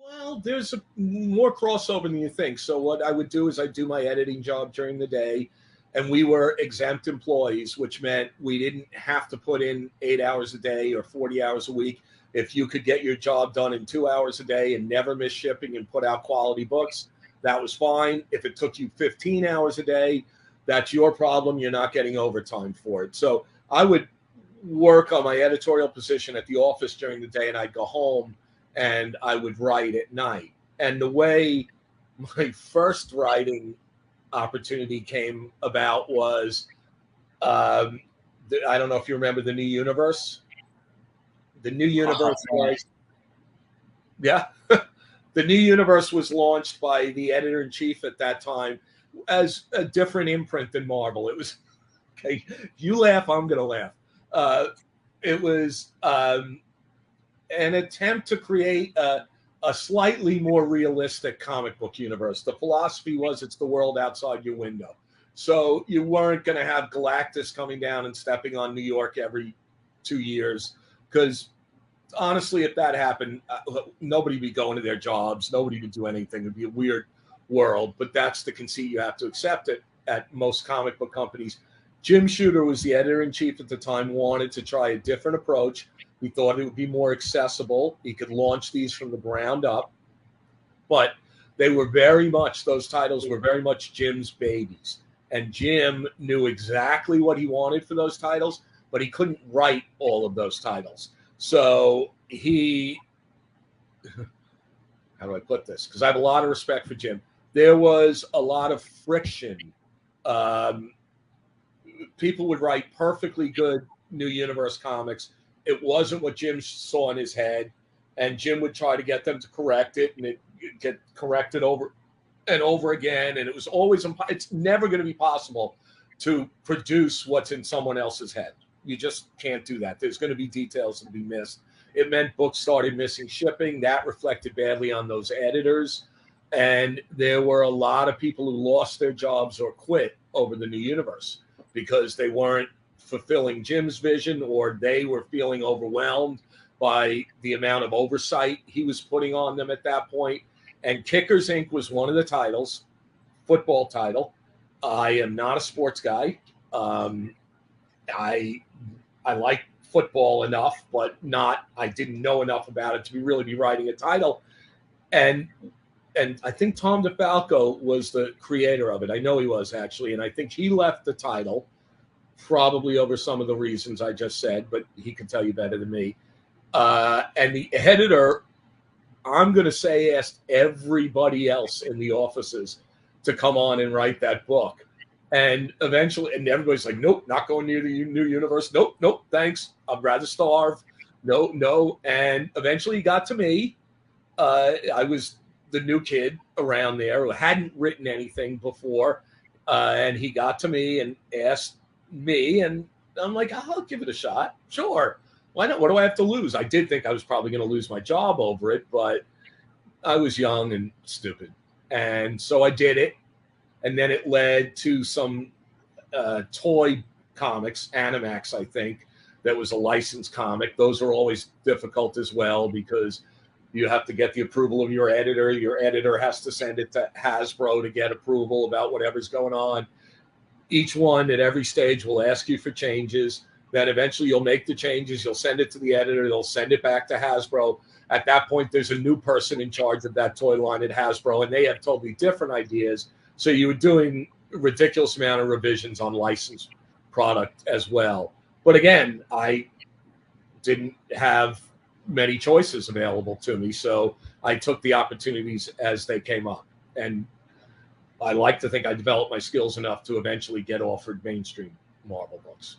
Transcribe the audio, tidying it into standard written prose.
Well, there's more crossover than you think. So what I would do is I'd do my editing job during the day, and we were exempt employees, which meant we didn't have to put in 8 hours a day or 40 hours a week. If you could get your job done in 2 hours a day and never miss shipping and put out quality books, that was fine. If it took you 15 hours a day, that's your problem. You're not getting overtime for it. So I would work on my editorial position at the office during the day, and I'd go home and I would write at night. And the way my first writing opportunity came about was I don't know if you remember the New Universe. The New Universe was, yeah, the New Universe was launched by the editor in chief at that time as a different imprint than Marvel. It was, okay, you laugh, I'm going to laugh. It was an attempt to create a slightly more realistic comic book universe. The philosophy was it's the world outside your window. So you weren't going to have Galactus coming down and stepping on New York every 2 years, because honestly, if that happened, nobody would be going to their jobs. Nobody would do anything. It would be a weird world, but that's the conceit you have to accept it at most comic book companies. Jim Shooter was the editor-in-chief at the time, wanted to try a different approach. He thought it would be more accessible. He could launch these from the ground up. But they were very much, those titles were very much Jim's babies. And Jim knew exactly what he wanted for those titles, but he couldn't write all of those titles. So he, how do I put this? Because I have a lot of respect for Jim. There was a lot of friction. People would write perfectly good New Universe comics. It wasn't what Jim saw in his head, and Jim would try to get them to correct it, and it get corrected over and over again. And it was always, it's never going to be possible to produce what's in someone else's head. You just can't do that. There's going to be details that will be missed. It meant books started missing shipping. That reflected badly on those editors. And there were a lot of people who lost their jobs or quit over the New Universe because they weren't fulfilling Jim's vision, or they were feeling overwhelmed by the amount of oversight he was putting on them at that point. And Kickers Inc. was one of the titles, football title. I am not a sports guy. I like football enough, but not, I didn't know enough about it to really be writing a title. And I think Tom DeFalco was the creator of it. I know he was, actually. And I think he left the title probably over some of the reasons I just said, but he can tell you better than me. And the editor, I'm going to say, asked everybody else in the offices to come on and write that book. And eventually, and everybody's like, nope, not going near the New Universe. Nope, thanks. I'd rather starve. No. And eventually he got to me. I was the new kid around there who hadn't written anything before. And he got to me and asked me, and I'm like, I'll give it a shot. Sure. Why not? What do I have to lose? I did think I was probably going to lose my job over it, but I was young and stupid. And so I did it. And then it led to some toy comics, Animax, I think, that was a licensed comic. Those are always difficult as well because you have to get the approval of your editor. Your editor has to send it to Hasbro to get approval about whatever's going on. Each one at every stage will ask you for changes. Then eventually you'll make the changes. You'll send it to the editor. They'll send it back to Hasbro. At that point, there's a new person in charge of that toy line at Hasbro, and they have totally different ideas. So you were doing a ridiculous amount of revisions on licensed product as well. But again, I didn't have many choices available to me, so I took the opportunities as they came up. And I like to think I developed my skills enough to eventually get offered mainstream Marvel books.